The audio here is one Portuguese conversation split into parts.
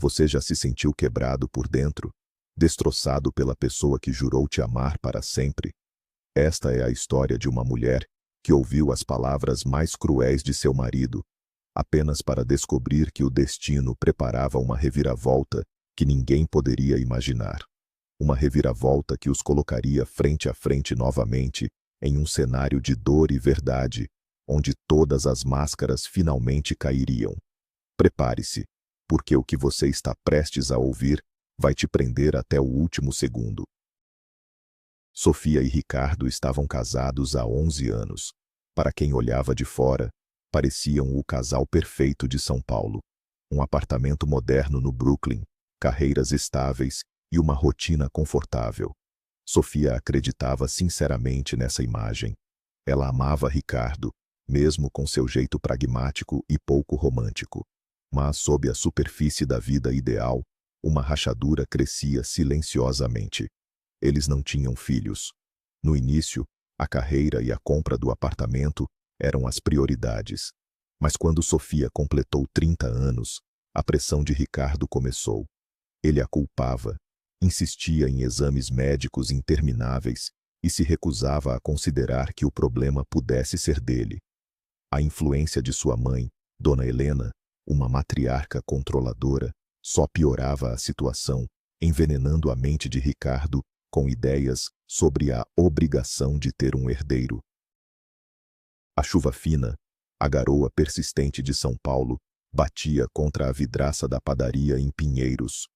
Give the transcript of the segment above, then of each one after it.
Você já se sentiu quebrado por dentro, destroçado pela pessoa que jurou te amar para sempre? Esta é a história de uma mulher que ouviu as palavras mais cruéis de seu marido, apenas para descobrir que o destino preparava uma reviravolta que ninguém poderia imaginar. Uma reviravolta que os colocaria frente a frente novamente em um cenário de dor e verdade, onde todas as máscaras finalmente cairiam. Prepare-se, porque o que você está prestes a ouvir vai te prender até o último segundo. Sofia e Ricardo estavam casados há 11 anos. Para quem olhava de fora, pareciam o casal perfeito de São Paulo. Um apartamento moderno no Brooklyn, carreiras estáveis e uma rotina confortável. Sofia acreditava sinceramente nessa imagem. Ela amava Ricardo, mesmo com seu jeito pragmático e pouco romântico. Mas sob a superfície da vida ideal, uma rachadura crescia silenciosamente. Eles não tinham filhos. No início, a carreira e a compra do apartamento eram as prioridades. Mas quando Sofia completou 30 anos, a pressão de Ricardo começou. Ele a culpava, insistia em exames médicos intermináveis e se recusava a considerar que o problema pudesse ser dele. A influência de sua mãe, Dona Helena, uma matriarca controladora, só piorava a situação, envenenando a mente de Ricardo com ideias sobre a obrigação de ter um herdeiro. A chuva fina, a garoa persistente de São Paulo, batia contra a vidraça da padaria em Pinheiros.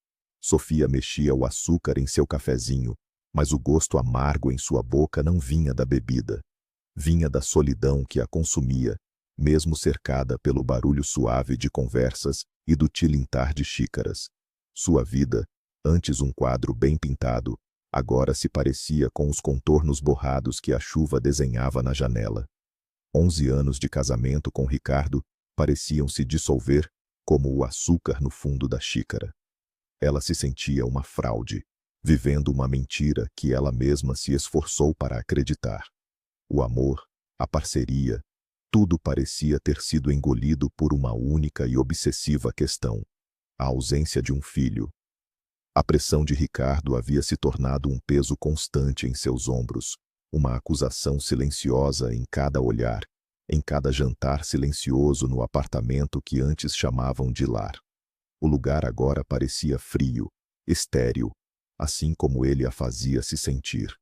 Sofia mexia o açúcar em seu cafezinho, mas o gosto amargo em sua boca não vinha da bebida. Vinha da solidão que a consumia, mesmo cercada pelo barulho suave de conversas e do tilintar de xícaras. Sua vida, antes um quadro bem pintado, agora se parecia com os contornos borrados que a chuva desenhava na janela. 11 anos de casamento com Ricardo pareciam se dissolver como o açúcar no fundo da xícara. Ela se sentia uma fraude, vivendo uma mentira que ela mesma se esforçou para acreditar. O amor, a parceria, tudo parecia ter sido engolido por uma única e obsessiva questão: a ausência de um filho. A pressão de Ricardo havia se tornado um peso constante em seus ombros, uma acusação silenciosa em cada olhar, em cada jantar silencioso no apartamento que antes chamavam de lar. O lugar agora parecia frio, estéril, assim como ele a fazia se sentir.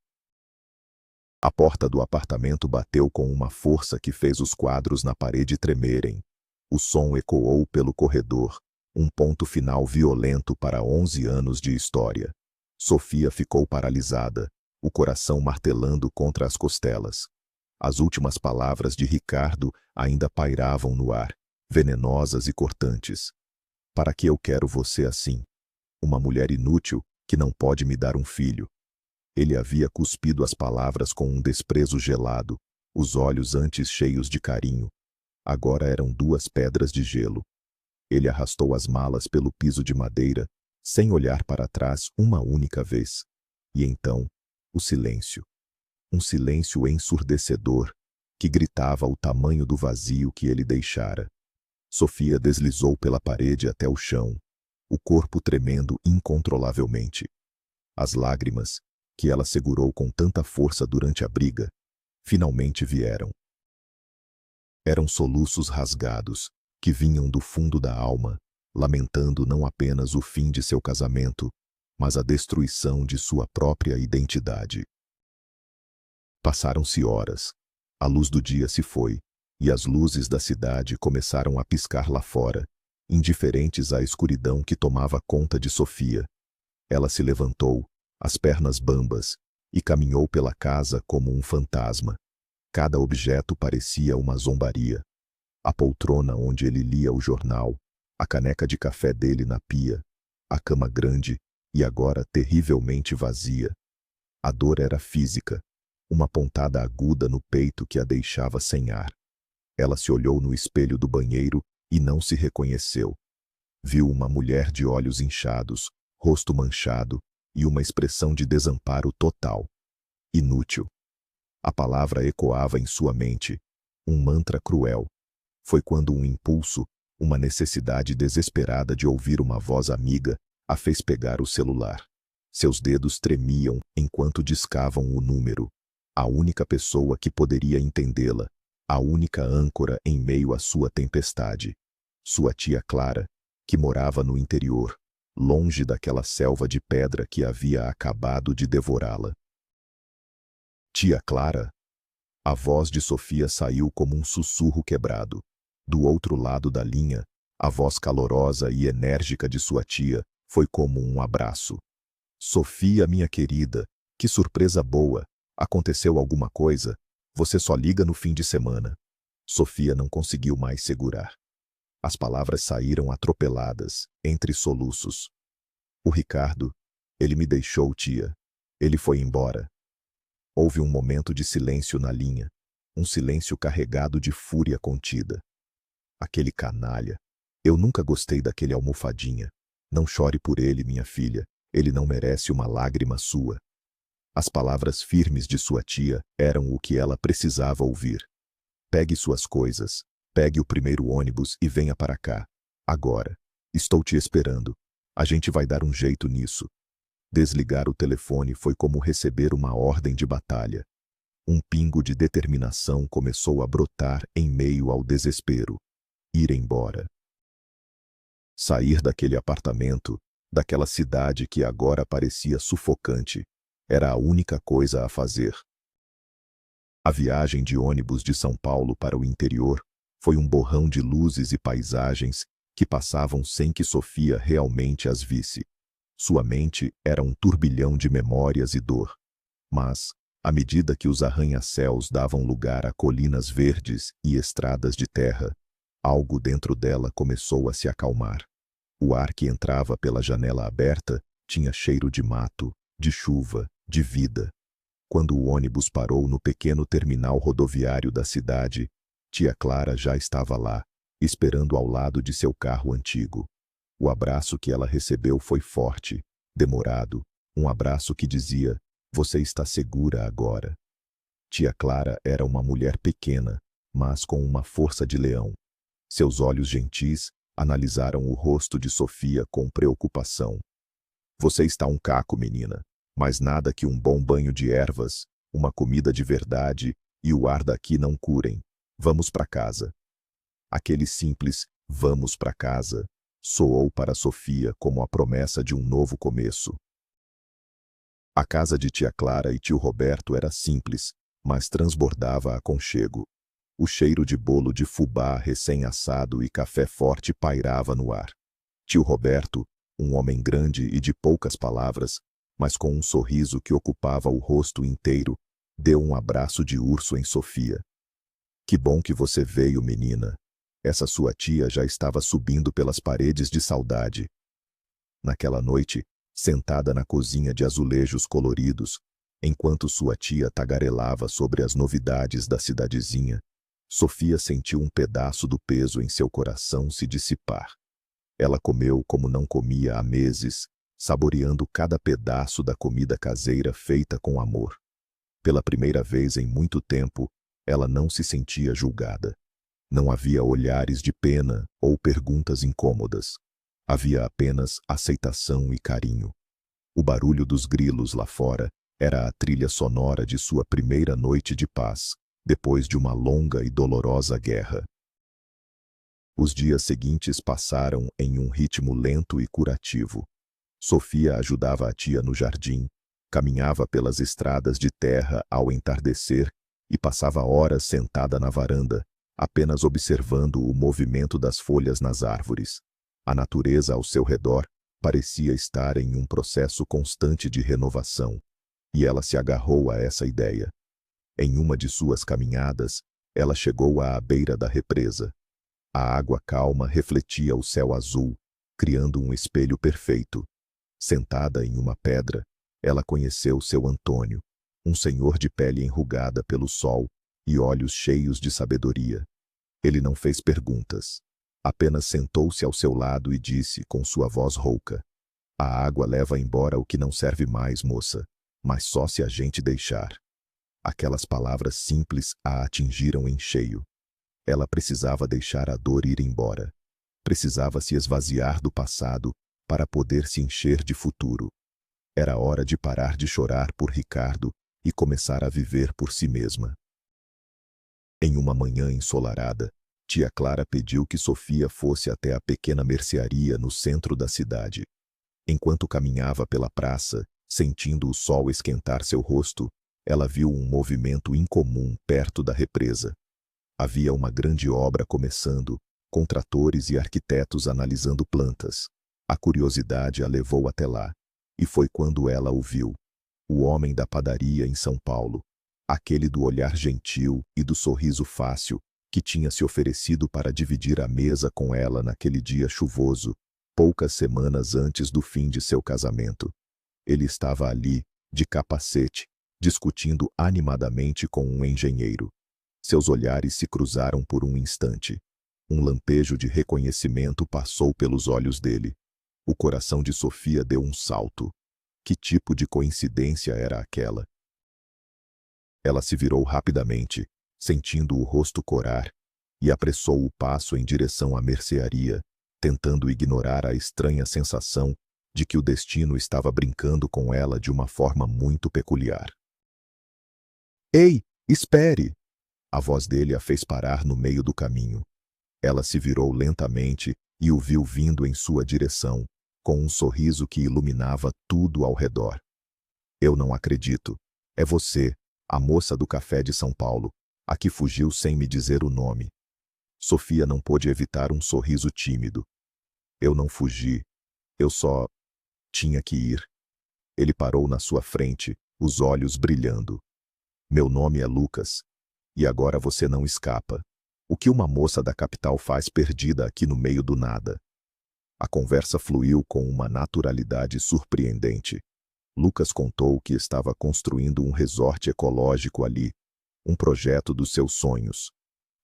A porta do apartamento bateu com uma força que fez os quadros na parede tremerem. O som ecoou pelo corredor, um ponto final violento para 11 anos de história. Sofia ficou paralisada, o coração martelando contra as costelas. As últimas palavras de Ricardo ainda pairavam no ar, venenosas e cortantes. Para que eu quero você assim? Uma mulher inútil que não pode me dar um filho. Ele havia cuspido as palavras com um desprezo gelado, os olhos antes cheios de carinho. Agora eram 2 pedras de gelo. Ele arrastou as malas pelo piso de madeira, sem olhar para trás uma única vez. E então, o silêncio. Um silêncio ensurdecedor, que gritava o tamanho do vazio que ele deixara. Sofia deslizou pela parede até o chão, o corpo tremendo incontrolavelmente. As lágrimas, que ela segurou com tanta força durante a briga, finalmente vieram. Eram soluços rasgados, que vinham do fundo da alma, lamentando não apenas o fim de seu casamento, mas a destruição de sua própria identidade. Passaram-se horas, a luz do dia se foi, e as luzes da cidade começaram a piscar lá fora, indiferentes à escuridão que tomava conta de Sofia. Ela se levantou, as pernas bambas, e caminhou pela casa como um fantasma. Cada objeto parecia uma zombaria. A poltrona onde ele lia o jornal, a caneca de café dele na pia, a cama grande e agora terrivelmente vazia. A dor era física, uma pontada aguda no peito que a deixava sem ar. Ela se olhou no espelho do banheiro e não se reconheceu. Viu uma mulher de olhos inchados, rosto manchado e uma expressão de desamparo total. Inútil. A palavra ecoava em sua mente, um mantra cruel. Foi quando um impulso, Uma necessidade desesperada de ouvir uma voz amiga a fez pegar o celular. Seus dedos tremiam enquanto discavam o número. A única pessoa que poderia entendê-la, a única âncora em meio à sua tempestade. Sua tia Clara, que morava no interior, longe daquela selva de pedra que havia acabado de devorá-la. Tia Clara? A voz de Sofia saiu como um sussurro quebrado. Do outro lado da linha, a voz calorosa e enérgica de sua tia foi como um abraço. Sofia, minha querida, que surpresa boa! Aconteceu alguma coisa? Você só liga no fim de semana. Sofia não conseguiu mais segurar. As palavras saíram atropeladas, entre soluços. O Ricardo, ele me deixou, tia. Ele foi embora. Houve um momento de silêncio na linha, um silêncio carregado de fúria contida. Aquele canalha. Eu nunca gostei daquele almofadinha. Não chore por ele, minha filha. Ele não merece uma lágrima sua. As palavras firmes de sua tia eram o que ela precisava ouvir. Pegue suas coisas, pegue o primeiro ônibus e venha para cá. Agora. Estou te esperando. A gente vai dar um jeito nisso. Desligar o telefone foi como receber uma ordem de batalha. Um pingo de determinação começou a brotar em meio ao desespero. Ir embora. Sair daquele apartamento, daquela cidade que agora parecia sufocante, era a única coisa a fazer. A viagem de ônibus de São Paulo para o interior foi um borrão de luzes e paisagens que passavam sem que Sofia realmente as visse. Sua mente era um turbilhão de memórias e dor. Mas, à medida que os arranha-céus davam lugar a colinas verdes e estradas de terra, algo dentro dela começou a se acalmar. O ar que entrava pela janela aberta tinha cheiro de mato, de chuva, de vida. Quando o ônibus parou no pequeno terminal rodoviário da cidade, tia Clara já estava lá, esperando ao lado de seu carro antigo. O abraço que ela recebeu foi forte, demorado, um abraço que dizia: "Você está segura agora." Tia Clara era uma mulher pequena, mas com uma força de leão. Seus olhos gentis analisaram o rosto de Sofia com preocupação. "Você está um caco, menina, mas nada que um bom banho de ervas, uma comida de verdade e o ar daqui não curem. Vamos para casa." Aquele simples "vamos para casa" soou para Sofia como a promessa de um novo começo. A casa de tia Clara e tio Roberto era simples, mas transbordava aconchego. O cheiro de bolo de fubá recém-assado e café forte pairava no ar. Tio Roberto, um homem grande e de poucas palavras, mas com um sorriso que ocupava o rosto inteiro, deu um abraço de urso em Sofia. "Que bom que você veio, menina." Essa sua tia já estava subindo pelas paredes de saudade. Naquela noite, sentada na cozinha de azulejos coloridos, enquanto sua tia tagarelava sobre as novidades da cidadezinha, Sofia sentiu um pedaço do peso em seu coração se dissipar. Ela comeu como não comia há meses, saboreando cada pedaço da comida caseira feita com amor. Pela primeira vez em muito tempo, ela não se sentia julgada. Não havia olhares de pena ou perguntas incômodas. Havia apenas aceitação e carinho. O barulho dos grilos lá fora era a trilha sonora de sua primeira noite de paz, depois de uma longa e dolorosa guerra. Os dias seguintes passaram em um ritmo lento e curativo. Sofia ajudava a tia no jardim, caminhava pelas estradas de terra ao entardecer e passava horas sentada na varanda, apenas observando o movimento das folhas nas árvores. A natureza ao seu redor parecia estar em um processo constante de renovação, e ela se agarrou a essa ideia. Em uma de suas caminhadas, ela chegou à beira da represa. A água calma refletia o céu azul, criando um espelho perfeito. Sentada em uma pedra, ela conheceu seu Antônio, um senhor de pele enrugada pelo sol e olhos cheios de sabedoria. Ele não fez perguntas. Apenas sentou-se ao seu lado e disse com sua voz rouca: "A água leva embora o que não serve mais, moça, mas só se a gente deixar." Aquelas palavras simples a atingiram em cheio. Ela precisava deixar a dor ir embora. precisava se esvaziar do passado para poder se encher de futuro. Era hora de parar de chorar por Ricardo e começar a viver por si mesma. Em uma manhã ensolarada, tia Clara pediu que Sofia fosse até a pequena mercearia no centro da cidade. Enquanto caminhava pela praça, sentindo o sol esquentar seu rosto, ela viu um movimento incomum perto da represa. Havia uma grande obra começando, com tratores e arquitetos analisando plantas. A curiosidade a levou até lá, e foi quando ela o viu. O homem da padaria em São Paulo, aquele do olhar gentil e do sorriso fácil, que tinha se oferecido para dividir a mesa com ela naquele dia chuvoso, poucas semanas antes do fim de seu casamento. Ele estava ali, de capacete, discutindo animadamente com um engenheiro. Seus olhares se cruzaram por um instante. Um lampejo de reconhecimento passou pelos olhos dele. O coração de Sofia deu um salto. Que tipo de coincidência era aquela? Ela se virou rapidamente, sentindo o rosto corar, e apressou o passo em direção à mercearia, tentando ignorar a estranha sensação de que o destino estava brincando com ela de uma forma muito peculiar. "Ei, espere!" A voz dele a fez parar no meio do caminho. Ela se virou lentamente e o viu vindo em sua direção, com um sorriso que iluminava tudo ao redor. "Eu não acredito. É você, a moça do café de São Paulo, a que fugiu sem me dizer o nome." Sofia não pôde evitar um sorriso tímido. "Eu não fugi. Eu só tinha que ir." Ele parou na sua frente, os olhos brilhando. "Meu nome é Lucas. E agora você não escapa. O que uma moça da capital faz perdida aqui no meio do nada?" A conversa fluiu com uma naturalidade surpreendente. Lucas contou que estava construindo um resort ecológico ali, um projeto dos seus sonhos.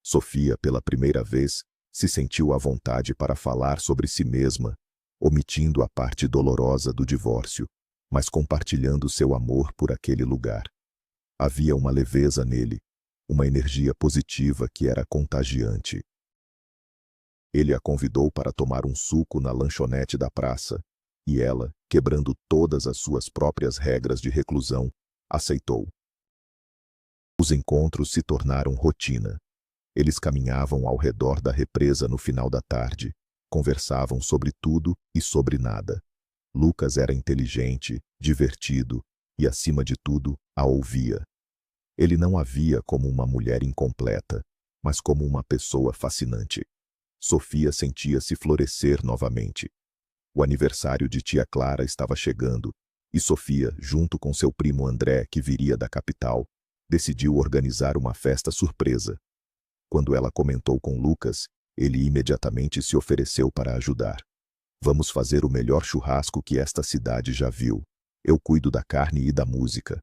Sofia, pela primeira vez, se sentiu à vontade para falar sobre si mesma, omitindo a parte dolorosa do divórcio, mas compartilhando seu amor por aquele lugar. Havia uma leveza nele, uma energia positiva que era contagiante. Ele a convidou para tomar um suco na lanchonete da praça, e ela, quebrando todas as suas próprias regras de reclusão, aceitou. Os encontros se tornaram rotina. Eles caminhavam ao redor da represa no final da tarde, conversavam sobre tudo e sobre nada. Lucas era inteligente, divertido e, acima de tudo, a ouvia. Ele não a via como uma mulher incompleta, mas como uma pessoa fascinante. Sofia sentia-se florescer novamente. O aniversário de tia Clara estava chegando, e Sofia, junto com seu primo André, que viria da capital, decidiu organizar uma festa surpresa. Quando ela comentou com Lucas, ele imediatamente se ofereceu para ajudar. "Vamos fazer o melhor churrasco que esta cidade já viu. Eu cuido da carne e da música."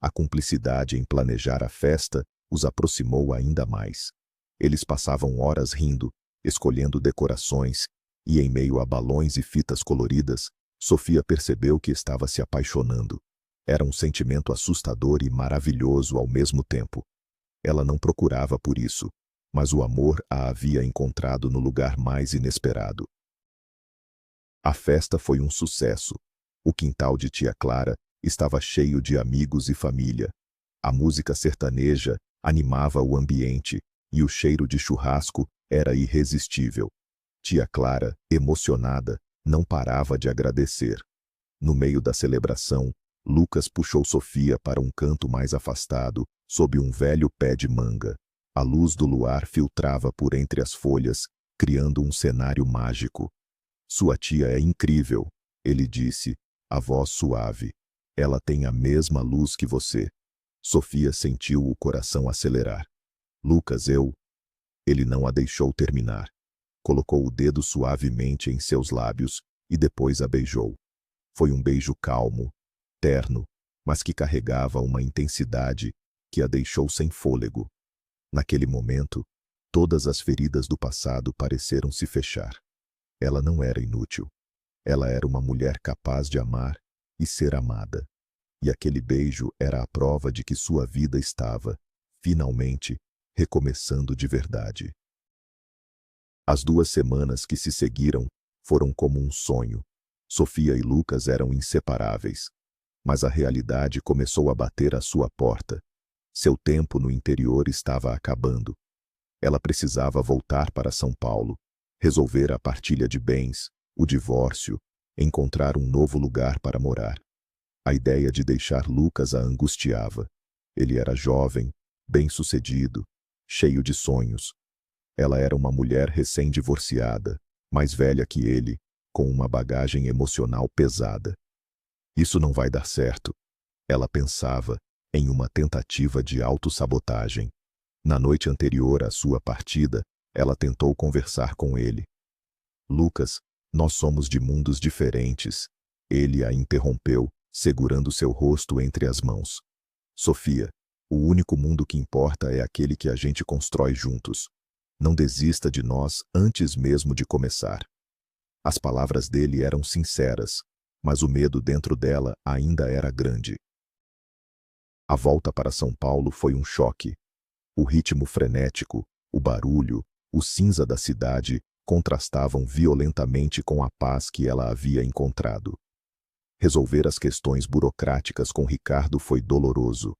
A cumplicidade em planejar a festa os aproximou ainda mais. Eles passavam horas rindo, escolhendo decorações, e em meio a balões e fitas coloridas, Sofia percebeu que estava se apaixonando. Era um sentimento assustador e maravilhoso ao mesmo tempo. Ela não procurava por isso, mas o amor a havia encontrado no lugar mais inesperado. A festa foi um sucesso. O quintal de tia Clara estava cheio de amigos e família. A música sertaneja animava o ambiente, e o cheiro de churrasco era irresistível. Tia Clara, emocionada, não parava de agradecer. No meio da celebração, Lucas puxou Sofia para um canto mais afastado, sob um velho pé de manga. A luz do luar filtrava por entre as folhas, criando um cenário mágico. "Sua tia é incrível", ele disse, a voz suave. "Ela tem a mesma luz que você." Sofia sentiu o coração acelerar. "Lucas, eu..." Ele não a deixou terminar. Colocou o dedo suavemente em seus lábios e depois a beijou. Foi um beijo calmo, terno, mas que carregava uma intensidade que a deixou sem fôlego. Naquele momento, todas as feridas do passado pareceram se fechar. Ela não era inútil. Ela era uma mulher capaz de amar e ser amada. E aquele beijo era a prova de que sua vida estava, finalmente, recomeçando de verdade. As 2 semanas que se seguiram foram como um sonho. Sofia e Lucas eram inseparáveis. Mas a realidade começou a bater à sua porta. Seu tempo no interior estava acabando. Ela precisava voltar para São Paulo, resolver a partilha de bens, o divórcio, encontrar um novo lugar para morar. A ideia de deixar Lucas a angustiava. Ele era jovem, bem-sucedido, cheio de sonhos. Ela era uma mulher recém-divorciada, mais velha que ele, com uma bagagem emocional pesada. Isso não vai dar certo. Ela pensava em uma tentativa de autossabotagem. Na noite anterior à sua partida, ela tentou conversar com ele. Lucas, nós somos de mundos diferentes. Ele a interrompeu, segurando seu rosto entre as mãos. Sofia, o único mundo que importa é aquele que a gente constrói juntos. Não desista de nós antes mesmo de começar. As palavras dele eram sinceras, mas o medo dentro dela ainda era grande. A volta para São Paulo foi um choque. O ritmo frenético, o barulho, o cinza da cidade contrastavam violentamente com a paz que ela havia encontrado. Resolver as questões burocráticas com Ricardo foi doloroso.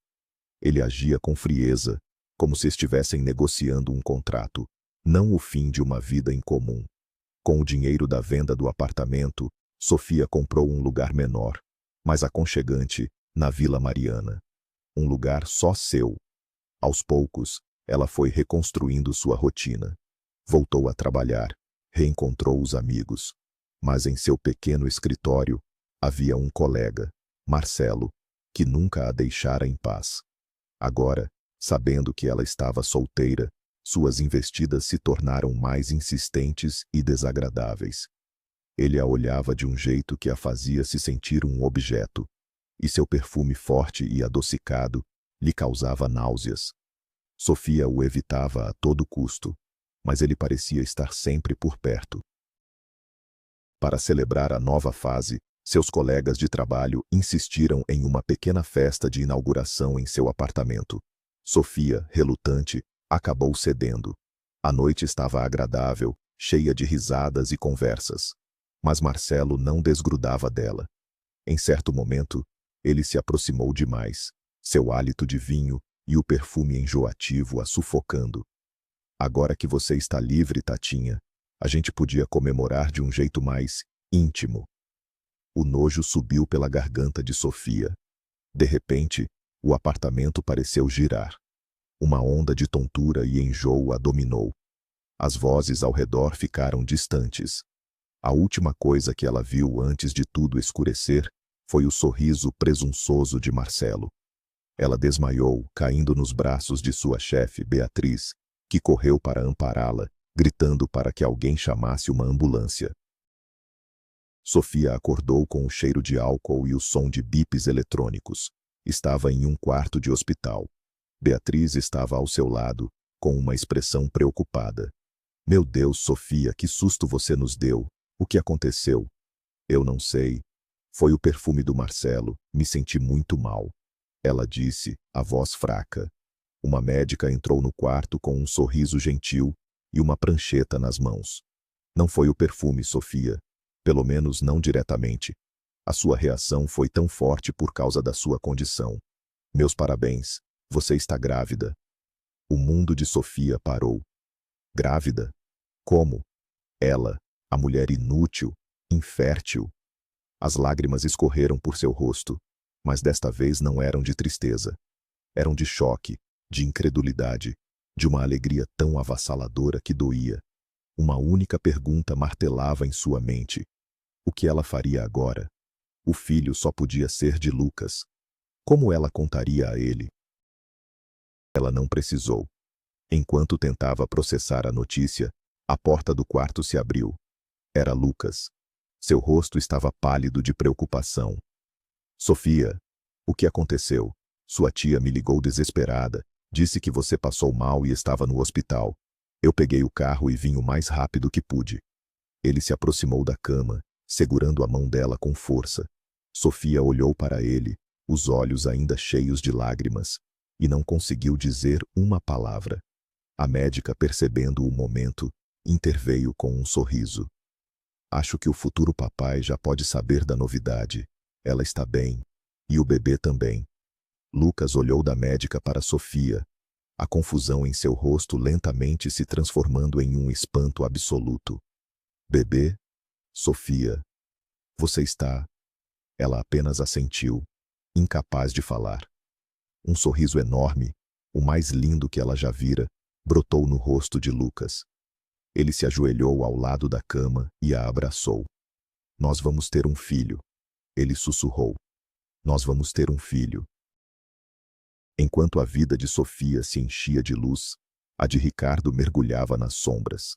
Ele agia com frieza, como se estivessem negociando um contrato, não o fim de uma vida em comum. Com o dinheiro da venda do apartamento, Sofia comprou um lugar menor, mas aconchegante, na Vila Mariana. Um lugar só seu. Aos poucos, ela foi reconstruindo sua rotina. Voltou a trabalhar, reencontrou os amigos. Mas em seu pequeno escritório, havia um colega, Marcelo, que nunca a deixara em paz. Agora, sabendo que ela estava solteira, suas investidas se tornaram mais insistentes e desagradáveis. Ele a olhava de um jeito que a fazia se sentir um objeto, e seu perfume forte e adocicado lhe causava náuseas. Sofia o evitava a todo custo, mas ele parecia estar sempre por perto. Para celebrar a nova fase, seus colegas de trabalho insistiram em uma pequena festa de inauguração em seu apartamento. Sofia, relutante, acabou cedendo. A noite estava agradável, cheia de risadas e conversas. Mas Marcelo não desgrudava dela. Em certo momento, ele se aproximou demais, seu hálito de vinho e o perfume enjoativo a sufocando. Agora que você está livre, Tatinha, a gente podia comemorar de um jeito mais íntimo. O nojo subiu pela garganta de Sofia. De repente, o apartamento pareceu girar. Uma onda de tontura e enjoo a dominou. As vozes ao redor ficaram distantes. A última coisa que ela viu antes de tudo escurecer foi o sorriso presunçoso de Marcelo. Ela desmaiou, caindo nos braços de sua chefe, Beatriz, que correu para ampará-la, gritando para que alguém chamasse uma ambulância. Sofia acordou com o cheiro de álcool e o som de bips eletrônicos. Estava em um quarto de hospital. Beatriz estava ao seu lado, com uma expressão preocupada. Meu Deus, Sofia, que susto você nos deu. O que aconteceu? Eu não sei. Foi o perfume do Marcelo, me senti muito mal. Ela disse, a voz fraca. Uma médica entrou no quarto com um sorriso gentil e uma prancheta nas mãos. Não foi o perfume, Sofia. Pelo menos não diretamente. A sua reação foi tão forte por causa da sua condição. Meus parabéns, você está grávida. O mundo de Sofia parou. Grávida? Como? Ela, a mulher inútil, infértil. As lágrimas escorreram por seu rosto, mas desta vez não eram de tristeza. Eram de choque, de incredulidade, de uma alegria tão avassaladora que doía. Uma única pergunta martelava em sua mente. O que ela faria agora? O filho só podia ser de Lucas. Como ela contaria a ele? Ela não precisou. Enquanto tentava processar a notícia, a porta do quarto se abriu. Era Lucas. Seu rosto estava pálido de preocupação. Sofia, o que aconteceu? Sua tia me ligou desesperada. Disse que você passou mal e estava no hospital. Eu peguei o carro e vim o mais rápido que pude. Ele se aproximou da cama, segurando a mão dela com força. Sofia olhou para ele, os olhos ainda cheios de lágrimas, e não conseguiu dizer uma palavra. A médica, percebendo o momento, interveio com um sorriso. Acho que o futuro papai já pode saber da novidade. Ela está bem. E o bebê também. Lucas olhou da médica para Sofia, a confusão em seu rosto lentamente se transformando em um espanto absoluto. Bebê? Sofia. Você está... Ela apenas assentiu, incapaz de falar. Um sorriso enorme, o mais lindo que ela já vira, brotou no rosto de Lucas. Ele se ajoelhou ao lado da cama e a abraçou. Nós vamos ter um filho. Ele sussurrou. Nós vamos ter um filho. Enquanto a vida de Sofia se enchia de luz, a de Ricardo mergulhava nas sombras.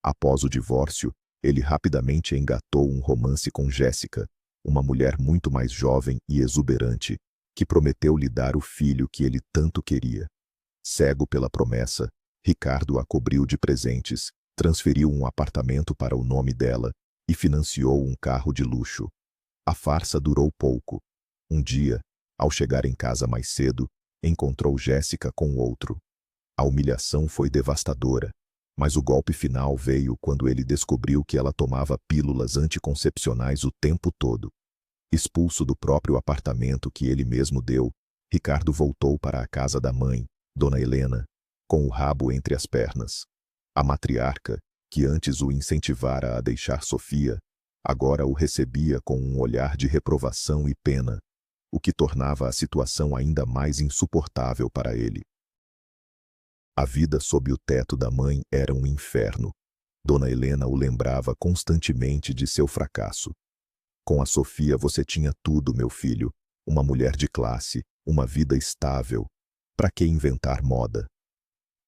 Após o divórcio, ele rapidamente engatou um romance com Jéssica, uma mulher muito mais jovem e exuberante, que prometeu lhe dar o filho que ele tanto queria. Cego pela promessa, Ricardo a cobriu de presentes, transferiu um apartamento para o nome dela e financiou um carro de luxo. A farsa durou pouco. Um dia, ao chegar em casa mais cedo, encontrou Jéssica com outro. A humilhação foi devastadora, mas o golpe final veio quando ele descobriu que ela tomava pílulas anticoncepcionais o tempo todo. Expulso do próprio apartamento que ele mesmo deu, Ricardo voltou para a casa da mãe, Dona Helena, com o rabo entre as pernas. A matriarca, que antes o incentivara a deixar Sofia, agora o recebia com um olhar de reprovação e pena, o que tornava a situação ainda mais insuportável para ele. A vida sob o teto da mãe era um inferno. Dona Helena o lembrava constantemente de seu fracasso. Com a Sofia você tinha tudo, meu filho, uma mulher de classe, uma vida estável. Para que inventar moda?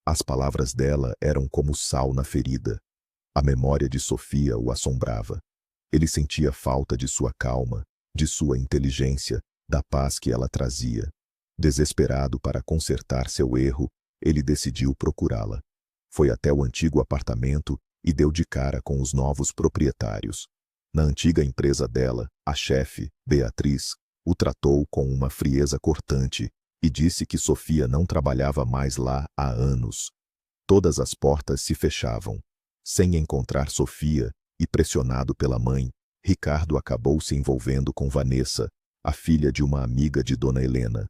As palavras dela eram como sal na ferida. A memória de Sofia o assombrava. Ele sentia falta de sua calma, de sua inteligência, da paz que ela trazia. Desesperado para consertar seu erro, ele decidiu procurá-la. Foi até o antigo apartamento e deu de cara com os novos proprietários. Na antiga empresa dela, a chefe, Beatriz, o tratou com uma frieza cortante e disse que Sofia não trabalhava mais lá há anos. Todas as portas se fechavam. Sem encontrar Sofia, e pressionado pela mãe, Ricardo acabou se envolvendo com Vanessa, a filha de uma amiga de Dona Helena.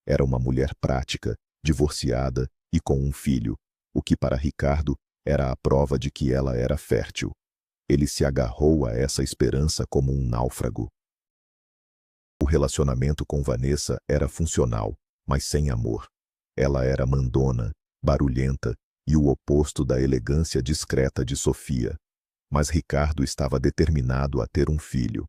Era uma mulher prática, divorciada e com um filho, o que para Ricardo era a prova de que ela era fértil. Ele se agarrou a essa esperança como um náufrago. O relacionamento com Vanessa era funcional, mas sem amor. Ela era mandona, barulhenta e o oposto da elegância discreta de Sofia. Mas Ricardo estava determinado a ter um filho.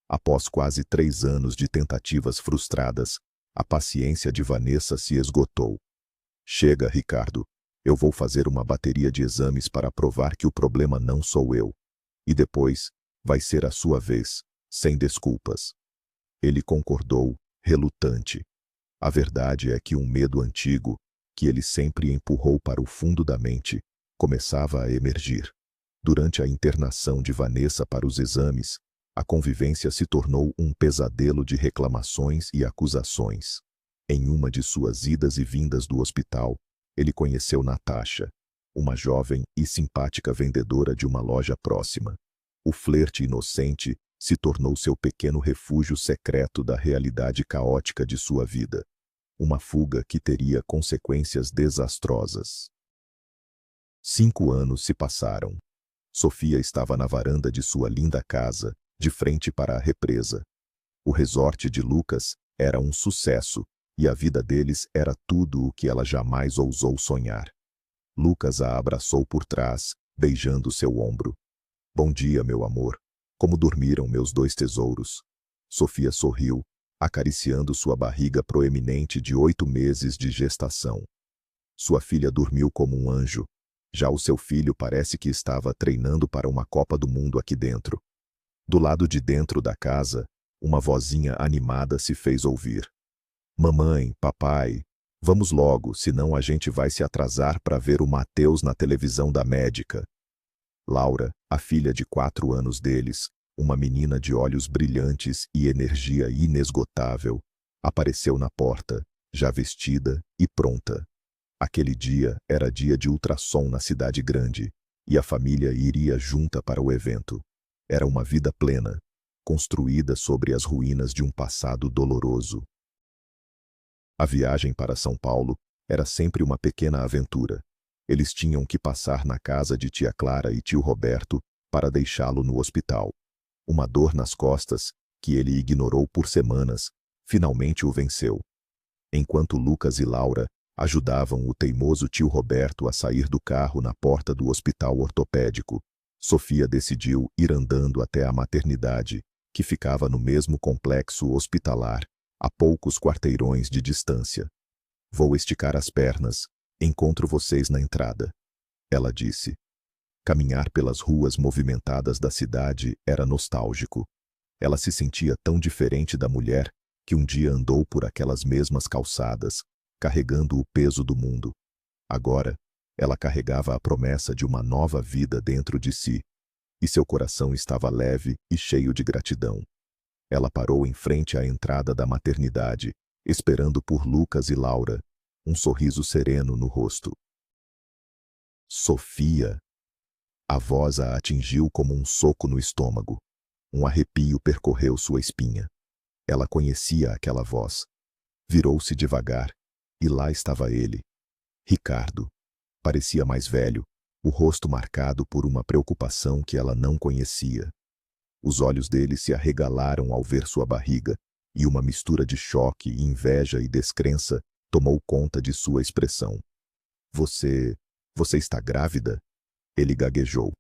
Após quase 3 anos de tentativas frustradas, a paciência de Vanessa se esgotou. Chega, Ricardo. Eu vou fazer uma bateria de exames para provar que o problema não sou eu. E depois, vai ser a sua vez, sem desculpas. Ele concordou, relutante. A verdade é que um medo antigo, que ele sempre empurrou para o fundo da mente, começava a emergir. Durante a internação de Vanessa para os exames, a convivência se tornou um pesadelo de reclamações e acusações. Em uma de suas idas e vindas do hospital, ele conheceu Natasha, uma jovem e simpática vendedora de uma loja próxima. O flerte inocente se tornou seu pequeno refúgio secreto da realidade caótica de sua vida. Uma fuga que teria consequências desastrosas. 5 anos se passaram. Sofia estava na varanda de sua linda casa, de frente para a represa. O resort de Lucas era um sucesso, e a vida deles era tudo o que ela jamais ousou sonhar. Lucas a abraçou por trás, beijando seu ombro. Bom dia, meu amor. Como dormiram meus 2 tesouros? Sofia sorriu, acariciando sua barriga proeminente de 8 meses de gestação. Sua filha dormiu como um anjo. Já o seu filho parece que estava treinando para uma Copa do Mundo aqui dentro. Do lado de dentro da casa, uma vozinha animada se fez ouvir. Mamãe, papai, vamos logo, senão a gente vai se atrasar para ver o Mateus na televisão da médica. Laura, a filha de 4 anos deles, uma menina de olhos brilhantes e energia inesgotável, apareceu na porta, já vestida e pronta. Aquele dia era dia de ultrassom na cidade grande. e a família iria junta para o evento. Era uma vida plena, construída sobre as ruínas de um passado doloroso. A viagem para São Paulo era sempre uma pequena aventura. Eles tinham que passar na casa de tia Clara e tio Roberto para deixá-lo no hospital. Uma dor nas costas, que ele ignorou por semanas, finalmente o venceu. Enquanto Lucas e Laura ajudavam o teimoso tio Roberto a sair do carro na porta do hospital ortopédico, Sofia decidiu ir andando até a maternidade, que ficava no mesmo complexo hospitalar, a poucos quarteirões de distância. Vou esticar as pernas, encontro vocês na entrada, ela disse. Caminhar pelas ruas movimentadas da cidade era nostálgico. Ela se sentia tão diferente da mulher que um dia andou por aquelas mesmas calçadas, carregando o peso do mundo. Agora, ela carregava a promessa de uma nova vida dentro de si, e seu coração estava leve e cheio de gratidão. Ela parou em frente à entrada da maternidade, esperando por Lucas e Laura, um sorriso sereno no rosto. Sofia! A voz a atingiu como um soco no estômago. Um arrepio percorreu sua espinha. Ela conhecia aquela voz. Virou-se devagar, e lá estava ele. Ricardo. Parecia mais velho, o rosto marcado por uma preocupação que ela não conhecia. Os olhos dele se arregalaram ao ver sua barriga, e uma mistura de choque, inveja e descrença tomou conta de sua expressão. Você está grávida? Ele gaguejou.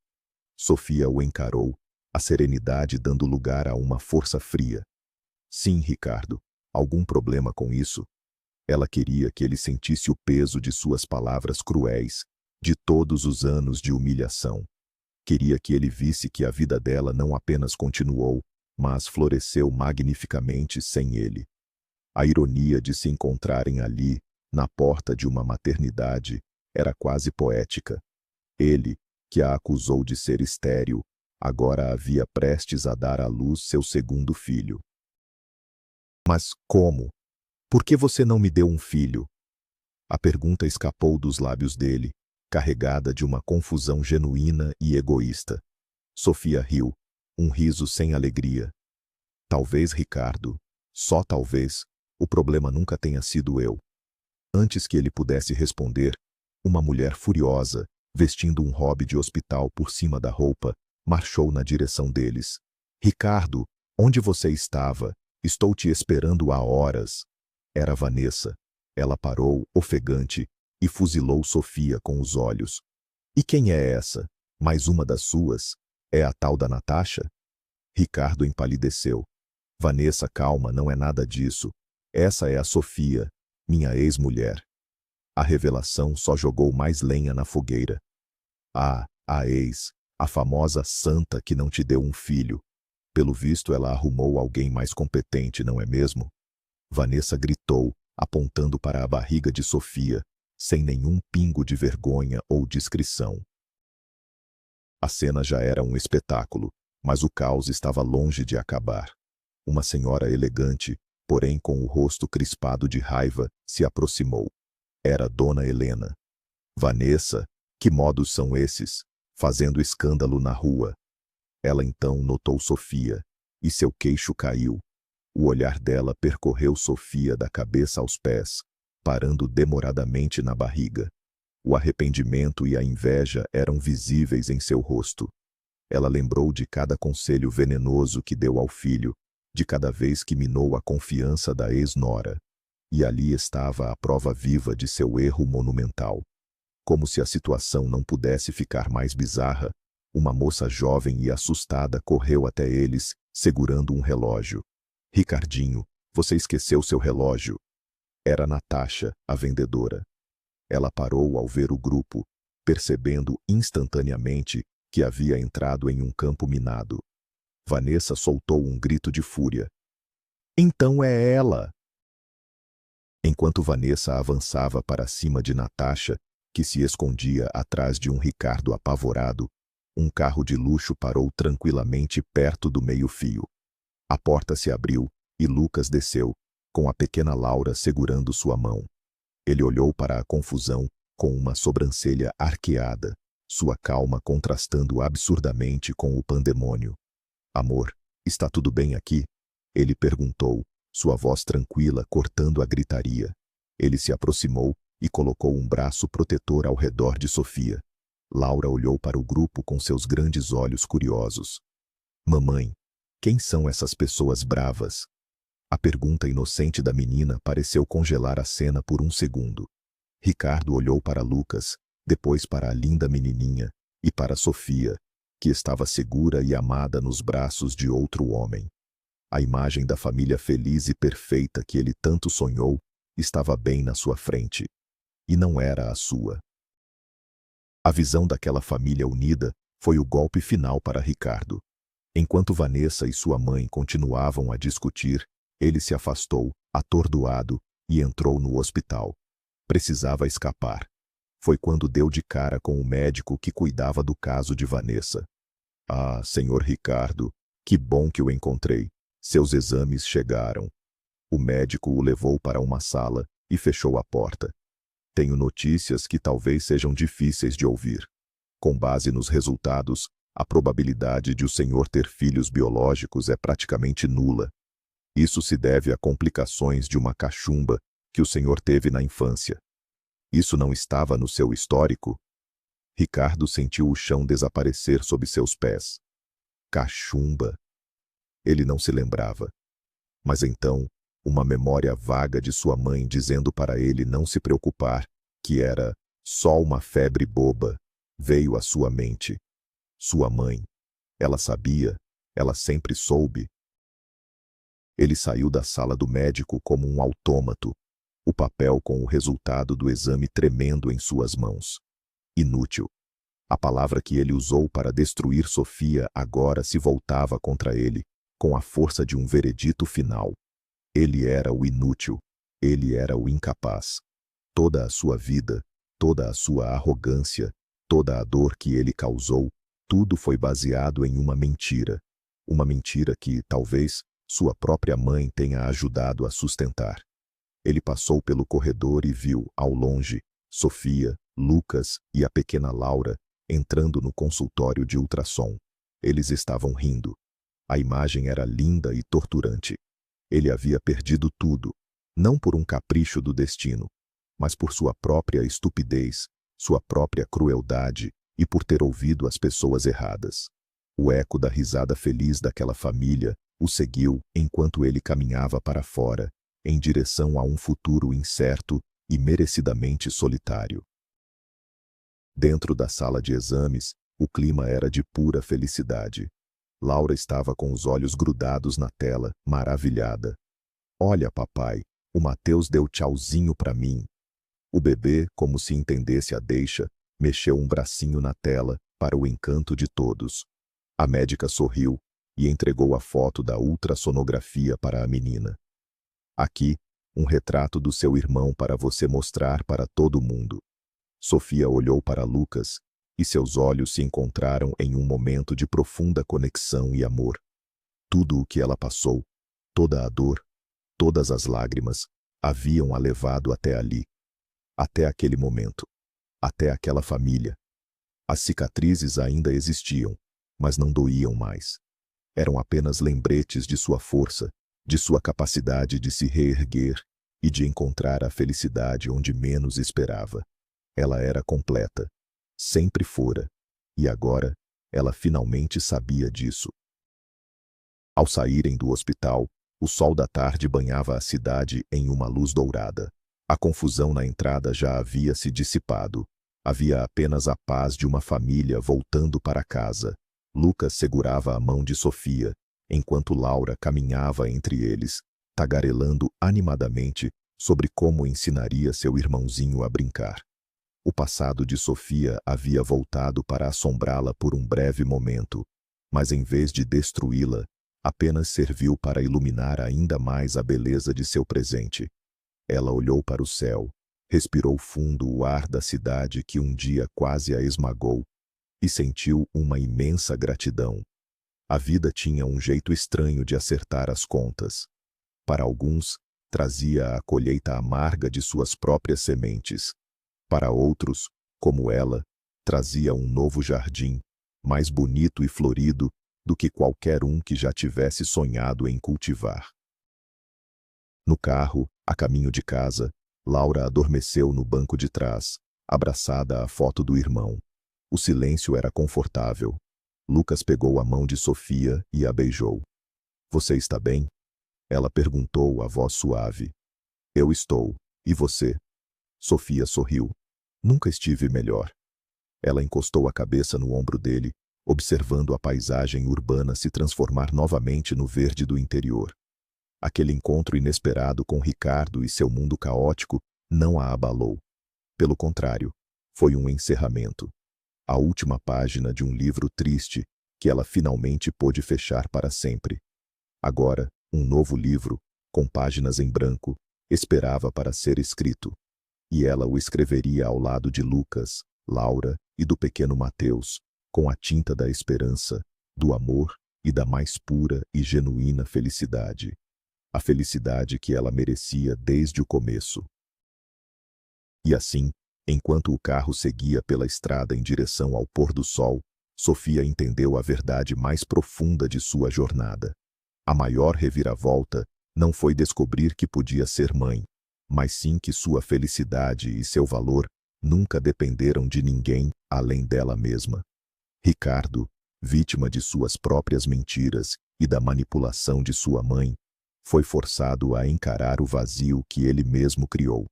Sofia o encarou, a serenidade dando lugar a uma força fria. Sim, Ricardo. Algum problema com isso? Ela queria que ele sentisse o peso de suas palavras cruéis, de todos os anos de humilhação. Queria que ele visse que a vida dela não apenas continuou, mas floresceu magnificamente sem ele. A ironia de se encontrarem ali, na porta de uma maternidade, era quase poética. Ele, que a acusou de ser estéril, agora havia prestes a dar à luz seu segundo filho. Mas como? Por que você não me deu um filho? A pergunta escapou dos lábios dele, carregada de uma confusão genuína e egoísta. Sofia riu, um riso sem alegria. Talvez, Ricardo, só talvez, o problema nunca tenha sido eu. Antes que ele pudesse responder, uma mulher furiosa, vestindo um robe de hospital por cima da roupa, marchou na direção deles. Ricardo, onde você estava? Estou te esperando há horas. Era Vanessa. Ela parou, ofegante, e fuzilou Sofia com os olhos. E quem é essa? Mais uma das suas? É a tal da Natasha? Ricardo empalideceu. Vanessa, calma, não é nada disso. Essa é a Sofia, minha ex-mulher. A revelação só jogou mais lenha na fogueira. Ah, a ex, a famosa santa que não te deu um filho. Pelo visto ela arrumou alguém mais competente, não é mesmo? Vanessa gritou, apontando para a barriga de Sofia, sem nenhum pingo de vergonha ou discrição. A cena já era um espetáculo, mas o caos estava longe de acabar. Uma senhora elegante, porém com o rosto crispado de raiva, se aproximou. Era Dona Helena. Vanessa, que modos são esses? Fazendo escândalo na rua. Ela então notou Sofia, e seu queixo caiu. O olhar dela percorreu Sofia da cabeça aos pés, parando demoradamente na barriga. O arrependimento e a inveja eram visíveis em seu rosto. Ela lembrou de cada conselho venenoso que deu ao filho, de cada vez que minou a confiança da ex-nora. E ali estava a prova viva de seu erro monumental. Como se a situação não pudesse ficar mais bizarra, uma moça jovem e assustada correu até eles, segurando um relógio. Ricardinho, você esqueceu seu relógio. Era Natasha, a vendedora. Ela parou ao ver o grupo, percebendo instantaneamente que havia entrado em um campo minado. Vanessa soltou um grito de fúria. Então é ela! Enquanto Vanessa avançava para cima de Natasha, que se escondia atrás de um Ricardo apavorado, um carro de luxo parou tranquilamente perto do meio-fio. A porta se abriu e Lucas desceu, com a pequena Laura segurando sua mão. Ele olhou para a confusão com uma sobrancelha arqueada. sua calma contrastando absurdamente com o pandemônio. Amor, está tudo bem aqui? Ele perguntou, sua voz tranquila cortando a gritaria. Ele se aproximou e colocou um braço protetor ao redor de Sofia. Laura olhou para o grupo com seus grandes olhos curiosos. Mamãe, quem são essas pessoas bravas? A pergunta inocente da menina pareceu congelar a cena por um segundo. Ricardo olhou para Lucas, depois para a linda menininha, e para Sofia, que estava segura e amada nos braços de outro homem. A imagem da família feliz e perfeita que ele tanto sonhou estava bem na sua frente. E não era a sua. A visão daquela família unida foi o golpe final para Ricardo. Enquanto Vanessa e sua mãe continuavam a discutir, ele se afastou, atordoado, e entrou no hospital. Precisava escapar. Foi quando deu de cara com o médico que cuidava do caso de Vanessa. Ah, senhor Ricardo, que bom que o encontrei. Seus exames chegaram. O médico o levou para uma sala e fechou a porta. Tenho notícias que talvez sejam difíceis de ouvir. Com base nos resultados, a probabilidade de o senhor ter filhos biológicos é praticamente nula. Isso se deve a complicações de uma cachumba que o senhor teve na infância. Isso não estava no seu histórico? Ricardo sentiu o chão desaparecer sob seus pés. Cachumba. Ele não se lembrava. Mas então, uma memória vaga de sua mãe dizendo para ele não se preocupar, que era só uma febre boba, veio à sua mente. Sua mãe. Ela sabia, ela sempre soube. Ele saiu da sala do médico como um autômato, o papel com o resultado do exame tremendo em suas mãos. Inútil. A palavra que ele usou para destruir Sofia agora se voltava contra ele, com a força de um veredito final. Ele era o inútil. Ele era o incapaz. Toda a sua vida, toda a sua arrogância, toda a dor que ele causou, tudo foi baseado em uma mentira. Uma mentira que, talvez, sua própria mãe tenha ajudado a sustentar. Ele passou pelo corredor e viu, ao longe, Sofia, Lucas e a pequena Laura entrando no consultório de ultrassom. Eles estavam rindo. A imagem era linda e torturante. Ele havia perdido tudo, não por um capricho do destino, mas por sua própria estupidez, sua própria crueldade e por ter ouvido as pessoas erradas. O eco da risada feliz daquela família o seguiu enquanto ele caminhava para fora, em direção a um futuro incerto e merecidamente solitário. Dentro da sala de exames, o clima era de pura felicidade. Laura estava com os olhos grudados na tela, maravilhada. Olha, papai, o Mateus deu tchauzinho para mim. O bebê, como se entendesse a deixa, mexeu um bracinho na tela, para o encanto de todos. A médica sorriu e entregou a foto da ultrassonografia para a menina. Aqui, um retrato do seu irmão para você mostrar para todo mundo. Sofia olhou para Lucas, e seus olhos se encontraram em um momento de profunda conexão e amor. Tudo o que ela passou, toda a dor, todas as lágrimas, haviam a levado até ali. Até aquele momento. Até aquela família. As cicatrizes ainda existiam, mas não doíam mais. Eram apenas lembretes de sua força, de sua capacidade de se reerguer e de encontrar a felicidade onde menos esperava. Ela era completa. Sempre fora. E agora, ela finalmente sabia disso. Ao saírem do hospital, o sol da tarde banhava a cidade em uma luz dourada. A confusão na entrada já havia se dissipado. Havia apenas a paz de uma família voltando para casa. Lucas segurava a mão de Sofia, enquanto Laura caminhava entre eles, tagarelando animadamente sobre como ensinaria seu irmãozinho a brincar. O passado de Sofia havia voltado para assombrá-la por um breve momento, mas em vez de destruí-la, apenas serviu para iluminar ainda mais a beleza de seu presente. Ela olhou para o céu, respirou fundo o ar da cidade que um dia quase a esmagou, e sentiu uma imensa gratidão. A vida tinha um jeito estranho de acertar as contas. Para alguns, trazia a colheita amarga de suas próprias sementes. Para outros, como ela, trazia um novo jardim, mais bonito e florido do que qualquer um que já tivesse sonhado em cultivar. No carro, a caminho de casa, Laura adormeceu no banco de trás, abraçada à foto do irmão. O silêncio era confortável. Lucas pegou a mão de Sofia e a beijou. "Você está bem?" Ela perguntou, a voz suave. "Eu estou. E você?" Sofia sorriu. "Nunca estive melhor." Ela encostou a cabeça no ombro dele, observando a paisagem urbana se transformar novamente no verde do interior. Aquele encontro inesperado com Ricardo e seu mundo caótico não a abalou. Pelo contrário, foi um encerramento. A última página de um livro triste que ela finalmente pôde fechar para sempre. Agora, um novo livro, com páginas em branco, esperava para ser escrito. E ela o escreveria ao lado de Lucas, Laura e do pequeno Mateus, com a tinta da esperança, do amor e da mais pura e genuína felicidade. A felicidade que ela merecia desde o começo. E assim, enquanto o carro seguia pela estrada em direção ao pôr do sol, Sofia entendeu a verdade mais profunda de sua jornada. A maior reviravolta não foi descobrir que podia ser mãe, mas sim que sua felicidade e seu valor nunca dependeram de ninguém além dela mesma. Ricardo, vítima de suas próprias mentiras e da manipulação de sua mãe, foi forçado a encarar o vazio que ele mesmo criou.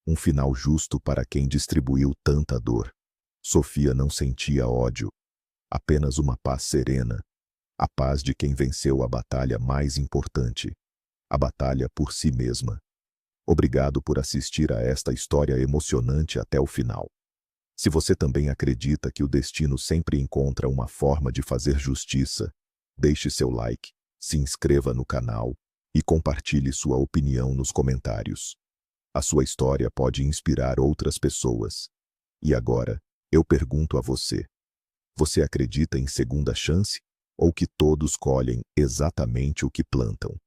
Um final justo para quem distribuiu tanta dor. Sofia não sentia ódio, apenas uma paz serena, a paz de quem venceu a batalha mais importante, a batalha por si mesma. Obrigado por assistir a esta história emocionante até o final. Se você também acredita que o destino sempre encontra uma forma de fazer justiça, deixe seu like, se inscreva no canal e compartilhe sua opinião nos comentários. A sua história pode inspirar outras pessoas. E agora, eu pergunto a você: você acredita em segunda chance? Ou que todos colhem exatamente o que plantam?